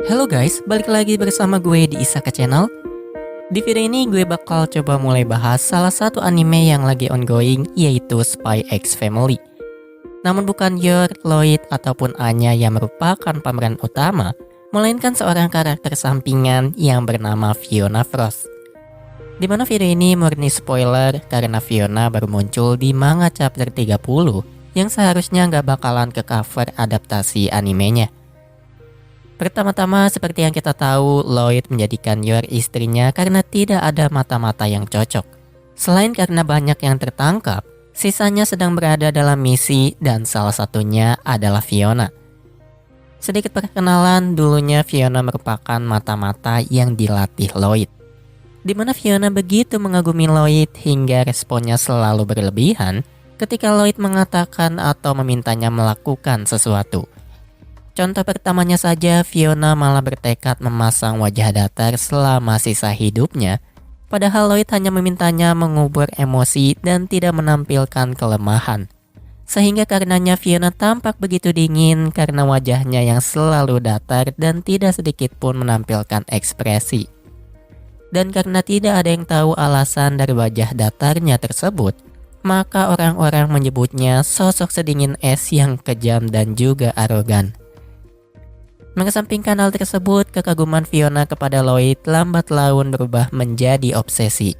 Halo guys, balik lagi bersama gue di Isaka Channel. Di video ini gue bakal coba mulai bahas salah satu anime yang lagi ongoing, yaitu Spy X Family. Namun bukan Yor, Lloyd, ataupun Anya yang merupakan pemeran utama, melainkan seorang karakter sampingan yang bernama Fiona Frost. Dimana video ini murni spoiler karena Fiona baru muncul di manga chapter 30 yang seharusnya nggak bakalan ke cover adaptasi animenya. Pertama-tama seperti yang kita tahu, Lloyd menjadikan Yor istrinya karena tidak ada mata-mata yang cocok. Selain karena banyak yang tertangkap, sisanya sedang berada dalam misi dan salah satunya adalah Fiona. Sedikit perkenalan, dulunya Fiona merupakan mata-mata yang dilatih Lloyd. Dimana Fiona begitu mengagumi Lloyd hingga responnya selalu berlebihan ketika Lloyd mengatakan atau memintanya melakukan sesuatu. Contoh pertamanya saja, Fiona malah bertekad memasang wajah datar selama sisa hidupnya, padahal Lloyd hanya memintanya mengubur emosi dan tidak menampilkan kelemahan. Sehingga karenanya Fiona tampak begitu dingin karena wajahnya yang selalu datar dan tidak sedikit pun menampilkan ekspresi. Dan karena tidak ada yang tahu alasan dari wajah datarnya tersebut, maka orang-orang menyebutnya sosok sedingin es yang kejam dan juga arogan. Mengesampingkan hal tersebut, kekaguman Fiona kepada Lloyd lambat laun berubah menjadi obsesi.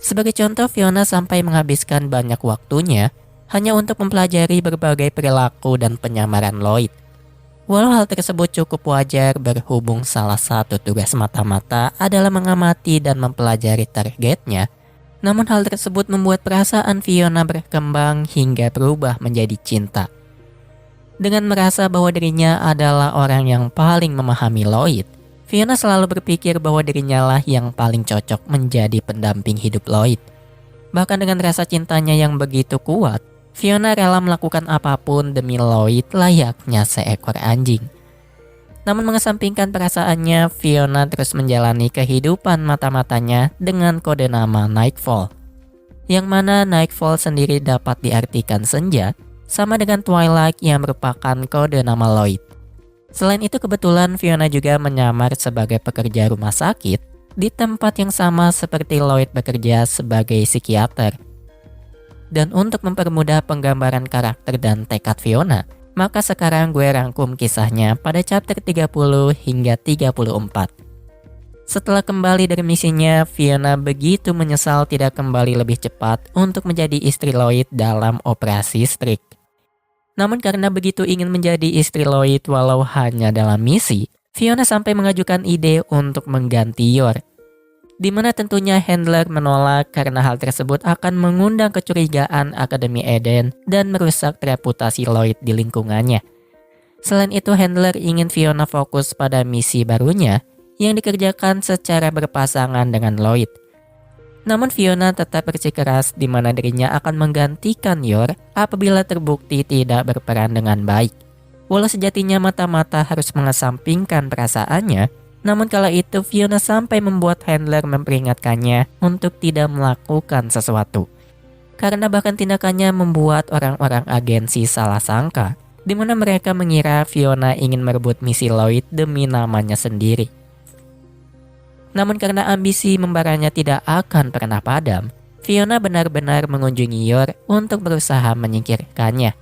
Sebagai contoh, Fiona sampai menghabiskan banyak waktunya hanya untuk mempelajari berbagai perilaku dan penyamaran Lloyd. Walau hal tersebut cukup wajar berhubung salah satu tugas mata-mata adalah mengamati dan mempelajari targetnya, namun hal tersebut membuat perasaan Fiona berkembang hingga berubah menjadi cinta. Dengan merasa bahwa dirinya adalah orang yang paling memahami Lloyd, Fiona selalu berpikir bahwa dirinya lah yang paling cocok menjadi pendamping hidup Lloyd. Bahkan dengan rasa cintanya yang begitu kuat, Fiona rela melakukan apapun demi Lloyd layaknya seekor anjing. Namun mengesampingkan perasaannya, Fiona terus menjalani kehidupan mata-matanya dengan kode nama Nightfall. Yang mana Nightfall sendiri dapat diartikan senja, sama dengan Twilight yang merupakan kode nama Lloyd. Selain itu kebetulan Fiona juga menyamar sebagai pekerja rumah sakit di tempat yang sama seperti Lloyd bekerja sebagai psikiater. Dan untuk mempermudah penggambaran karakter dan tekad Fiona, maka sekarang gue rangkum kisahnya pada chapter 30 hingga 34. Setelah kembali dari misinya, Fiona begitu menyesal tidak kembali lebih cepat untuk menjadi istri Lloyd dalam operasi Strike. Namun karena begitu ingin menjadi istri Lloyd walau hanya dalam misi, Fiona sampai mengajukan ide untuk mengganti Yor. Dimana tentunya Handler menolak karena hal tersebut akan mengundang kecurigaan Akademi Eden dan merusak reputasi Lloyd di lingkungannya. Selain itu Handler ingin Fiona fokus pada misi barunya yang dikerjakan secara berpasangan dengan Lloyd. Namun Fiona tetap bersikeras di mana dirinya akan menggantikan Yor apabila terbukti tidak berperan dengan baik. Walau sejatinya mata-mata harus mengesampingkan perasaannya, namun kala itu Fiona sampai membuat Handler memperingatkannya untuk tidak melakukan sesuatu. Karena bahkan tindakannya membuat orang-orang agensi salah sangka, di mana mereka mengira Fiona ingin merebut misi Lloyd demi namanya sendiri. Namun karena ambisi membaranya tidak akan pernah padam, Fiona benar-benar mengunjungi Yor untuk berusaha menyingkirkannya.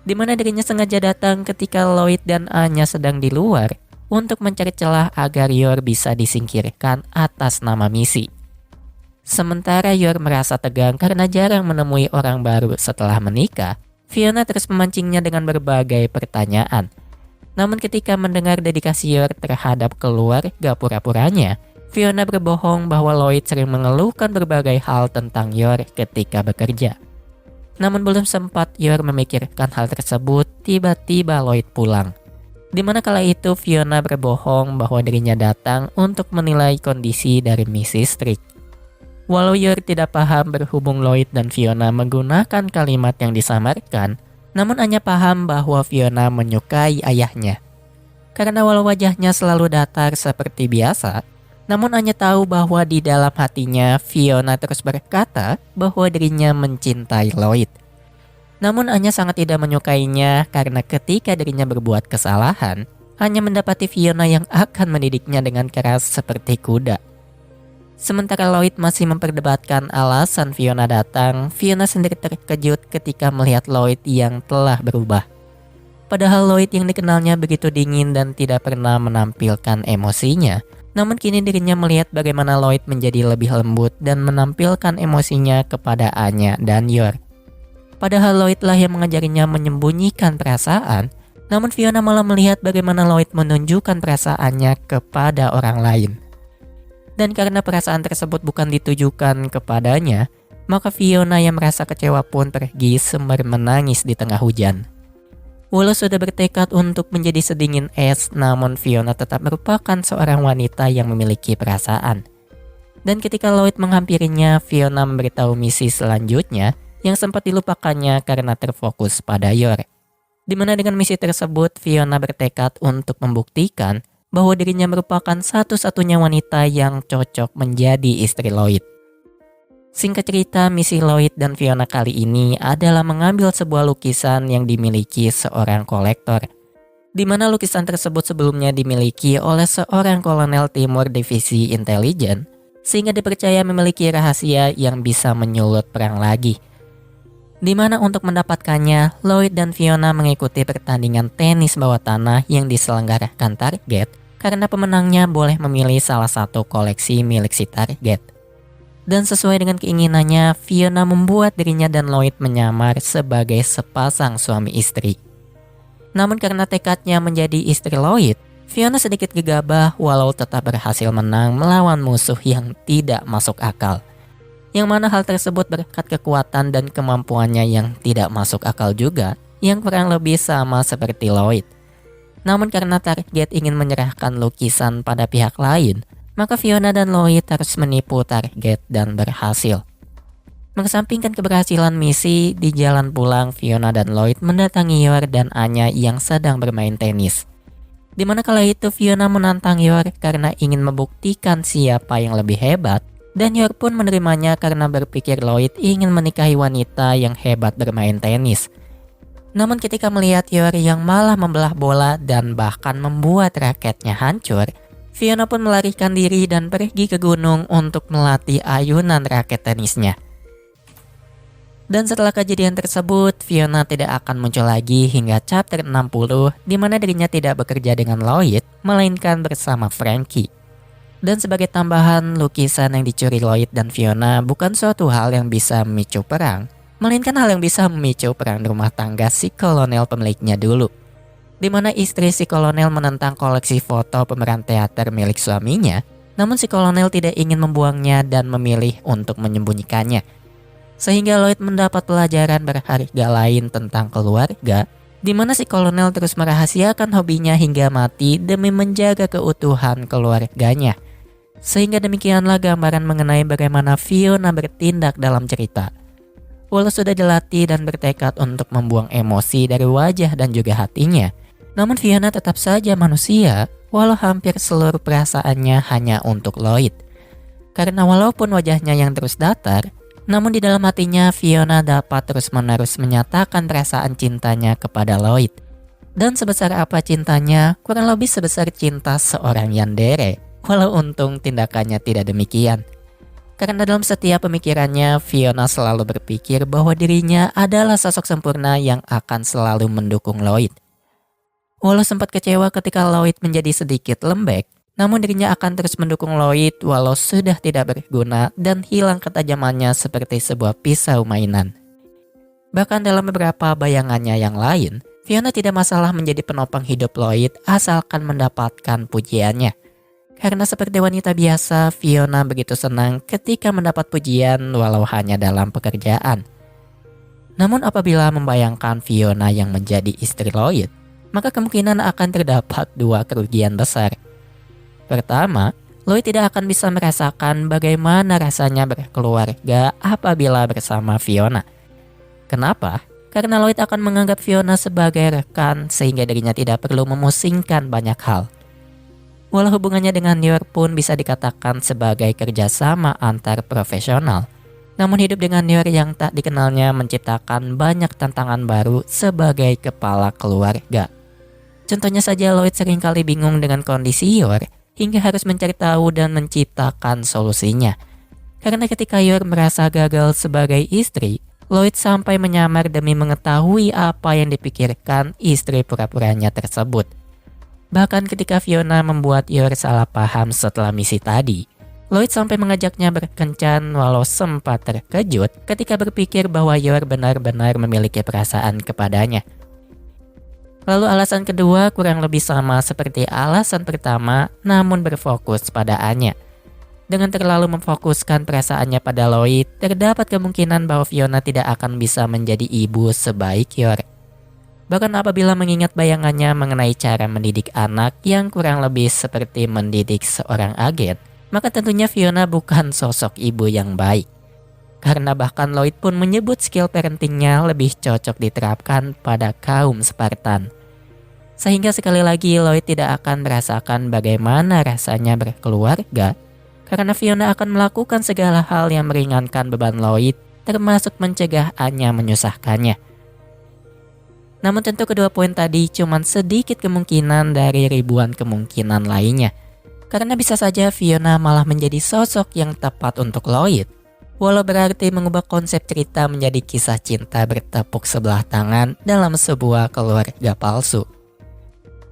Di mana dirinya sengaja datang ketika Lloyd dan Anya sedang di luar untuk mencari celah agar Yor bisa disingkirkan atas nama misi. Sementara Yor merasa tegang karena jarang menemui orang baru setelah menikah, Fiona terus memancingnya dengan berbagai pertanyaan. Namun ketika mendengar dedikasi Yor terhadap keluarga pura-puranya, Fiona berbohong bahwa Lloyd sering mengeluhkan berbagai hal tentang Yor ketika bekerja. Namun belum sempat Yor memikirkan hal tersebut, tiba-tiba Lloyd pulang. Dimana kala itu Fiona berbohong bahwa dirinya datang untuk menilai kondisi dari Mrs. Strick. Walau Yor tidak paham berhubung Lloyd dan Fiona menggunakan kalimat yang disamarkan, namun Anya paham bahwa Fiona menyukai ayahnya. Karena walau wajahnya selalu datar seperti biasa, namun Anya tahu bahwa di dalam hatinya Fiona terus berkata bahwa dirinya mencintai Lloyd. Namun Anya sangat tidak menyukainya karena ketika dirinya berbuat kesalahan, hanya mendapati Fiona yang akan mendidiknya dengan keras seperti kuda. Sementara Lloyd masih memperdebatkan alasan Fiona datang, Fiona sendiri terkejut ketika melihat Lloyd yang telah berubah. Padahal Lloyd yang dikenalnya begitu dingin dan tidak pernah menampilkan emosinya, namun kini dirinya melihat bagaimana Lloyd menjadi lebih lembut dan menampilkan emosinya kepada Anya dan Yor. Padahal Lloyd lah yang mengajarinya menyembunyikan perasaan, namun Fiona malah melihat bagaimana Lloyd menunjukkan perasaannya kepada orang lain. Dan karena perasaan tersebut bukan ditujukan kepadanya, maka Fiona yang merasa kecewa pun pergi sembari menangis di tengah hujan. Walau sudah bertekad untuk menjadi sedingin es, namun Fiona tetap merupakan seorang wanita yang memiliki perasaan. Dan ketika Lloyd menghampirinya, Fiona memberitahu misi selanjutnya yang sempat dilupakannya karena terfokus pada Yor. Dimana dengan misi tersebut, Fiona bertekad untuk membuktikan bahwa dirinya merupakan satu-satunya wanita yang cocok menjadi istri Lloyd. Singkat cerita, misi Lloyd dan Fiona kali ini adalah mengambil sebuah lukisan yang dimiliki seorang kolektor. Di mana lukisan tersebut sebelumnya dimiliki oleh seorang kolonel timur divisi intelijen, sehingga dipercaya memiliki rahasia yang bisa menyulut perang lagi. Di mana untuk mendapatkannya, Lloyd dan Fiona mengikuti pertandingan tenis bawah tanah yang diselenggarakan target, karena pemenangnya boleh memilih salah satu koleksi milik si target. Dan sesuai dengan keinginannya, Fiona membuat dirinya dan Lloyd menyamar sebagai sepasang suami istri. Namun karena tekadnya menjadi istri Lloyd, Fiona sedikit gegabah walau tetap berhasil menang melawan musuh yang tidak masuk akal. Yang mana hal tersebut berkat kekuatan dan kemampuannya yang tidak masuk akal juga, yang kurang lebih sama seperti Lloyd. Namun karena target ingin menyerahkan lukisan pada pihak lain, maka Fiona dan Lloyd harus menipu target dan berhasil. Mengesampingkan keberhasilan misi, di jalan pulang Fiona dan Lloyd mendatangi Yor dan Anya yang sedang bermain tenis. Dimana kala itu Fiona menantang Yor karena ingin membuktikan siapa yang lebih hebat, dan Yor pun menerimanya karena berpikir Lloyd ingin menikahi wanita yang hebat bermain tenis. Namun ketika melihat Yor yang malah membelah bola dan bahkan membuat raketnya hancur, Fiona pun melarikan diri dan pergi ke gunung untuk melatih ayunan raket tenisnya. Dan setelah kejadian tersebut, Fiona tidak akan muncul lagi hingga chapter 60, di mana dirinya tidak bekerja dengan Lloyd, melainkan bersama Frankie. Dan sebagai tambahan, lukisan yang dicuri Lloyd dan Fiona bukan suatu hal yang bisa memicu perang, melainkan hal yang bisa memicu perang rumah tangga si kolonel pemiliknya dulu. Di mana istri si kolonel menentang koleksi foto pemeran teater milik suaminya, namun si kolonel tidak ingin membuangnya dan memilih untuk menyembunyikannya. Sehingga Lloyd mendapat pelajaran berharga lain tentang keluarga, di mana si kolonel terus merahasiakan hobinya hingga mati demi menjaga keutuhan keluarganya. Sehingga demikianlah gambaran mengenai bagaimana Fiona bertindak dalam cerita. Walau sudah dilatih dan bertekad untuk membuang emosi dari wajah dan juga hatinya, namun Fiona tetap saja manusia, walau hampir seluruh perasaannya hanya untuk Lloyd. Karena walaupun wajahnya yang terus datar, namun di dalam hatinya Fiona dapat terus-menerus menyatakan perasaan cintanya kepada Lloyd. Dan sebesar apa cintanya, kurang lebih sebesar cinta seorang yandere, walau untung tindakannya tidak demikian. Karena dalam setiap pemikirannya, Fiona selalu berpikir bahwa dirinya adalah sosok sempurna yang akan selalu mendukung Lloyd. Walau sempat kecewa ketika Lloyd menjadi sedikit lembek, namun dirinya akan terus mendukung Lloyd walau sudah tidak berguna dan hilang ketajamannya seperti sebuah pisau mainan. Bahkan dalam beberapa bayangannya yang lain, Fiona tidak masalah menjadi penopang hidup Lloyd asalkan mendapatkan pujiannya. Karena seperti wanita biasa, Fiona begitu senang ketika mendapat pujian walau hanya dalam pekerjaan. Namun apabila membayangkan Fiona yang menjadi istri Lloyd, maka kemungkinan akan terdapat dua kerugian besar. Pertama, Lloyd tidak akan bisa merasakan bagaimana rasanya berkeluarga apabila bersama Fiona. Kenapa? Karena Lloyd akan menganggap Fiona sebagai rekan sehingga dirinya tidak perlu memusingkan banyak hal. Walau hubungannya dengan Yor pun bisa dikatakan sebagai kerjasama antar profesional, namun hidup dengan Yor yang tak dikenalnya menciptakan banyak tantangan baru sebagai kepala keluarga. Contohnya saja Lloyd seringkali bingung dengan kondisi Yor hingga harus mencari tahu dan menciptakan solusinya. Karena ketika Yor merasa gagal sebagai istri, Lloyd sampai menyamar demi mengetahui apa yang dipikirkan istri pura-puranya tersebut. Bahkan ketika Fiona membuat Yor salah paham setelah misi tadi, Lloyd sampai mengajaknya berkencan walau sempat terkejut ketika berpikir bahwa Yor benar-benar memiliki perasaan kepadanya. Lalu alasan kedua kurang lebih sama seperti alasan pertama, namun berfokus pada Anya. Dengan terlalu memfokuskan perasaannya pada Lloyd, terdapat kemungkinan bahwa Fiona tidak akan bisa menjadi ibu sebaik Yor. Bahkan apabila mengingat bayangannya mengenai cara mendidik anak yang kurang lebih seperti mendidik seorang agen, maka tentunya Fiona bukan sosok ibu yang baik. Karena bahkan Lloyd pun menyebut skill parentingnya lebih cocok diterapkan pada kaum Spartan. Sehingga sekali lagi Lloyd tidak akan merasakan bagaimana rasanya berkeluarga, karena Fiona akan melakukan segala hal yang meringankan beban Lloyd, termasuk mencegah Anya menyusahkannya. Namun tentu kedua poin tadi cuma sedikit kemungkinan dari ribuan kemungkinan lainnya. Karena bisa saja Fiona malah menjadi sosok yang tepat untuk Lloyd, walau berarti mengubah konsep cerita menjadi kisah cinta bertepuk sebelah tangan dalam sebuah keluarga palsu.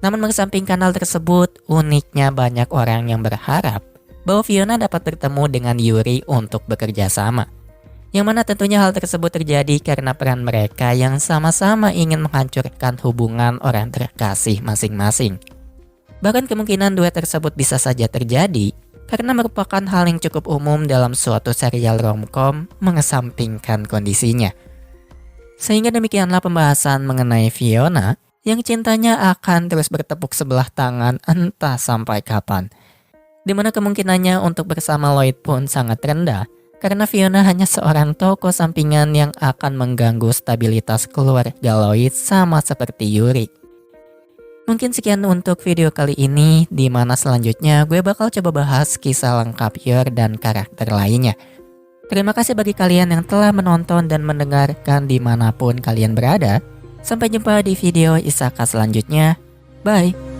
Namun mengesampingkan hal tersebut, uniknya banyak orang yang berharap bahwa Fiona dapat bertemu dengan Yuri untuk bekerja sama. Yang mana tentunya hal tersebut terjadi karena peran mereka yang sama-sama ingin menghancurkan hubungan orang terkasih masing-masing. Bahkan kemungkinan duet tersebut bisa saja terjadi karena merupakan hal yang cukup umum dalam suatu serial romcom mengesampingkan kondisinya. Sehingga demikianlah pembahasan mengenai Fiona yang cintanya akan terus bertepuk sebelah tangan entah sampai kapan. Dimana kemungkinannya untuk bersama Lloyd pun sangat rendah, karena Fiona hanya seorang tokoh sampingan yang akan mengganggu stabilitas keluarga Lloyd sama seperti Yuri. Mungkin sekian untuk video kali ini, di mana selanjutnya gue bakal coba bahas kisah lengkap Yor dan karakter lainnya. Terima kasih bagi kalian yang telah menonton dan mendengarkan dimanapun kalian berada. Sampai jumpa di video Isaka selanjutnya. Bye.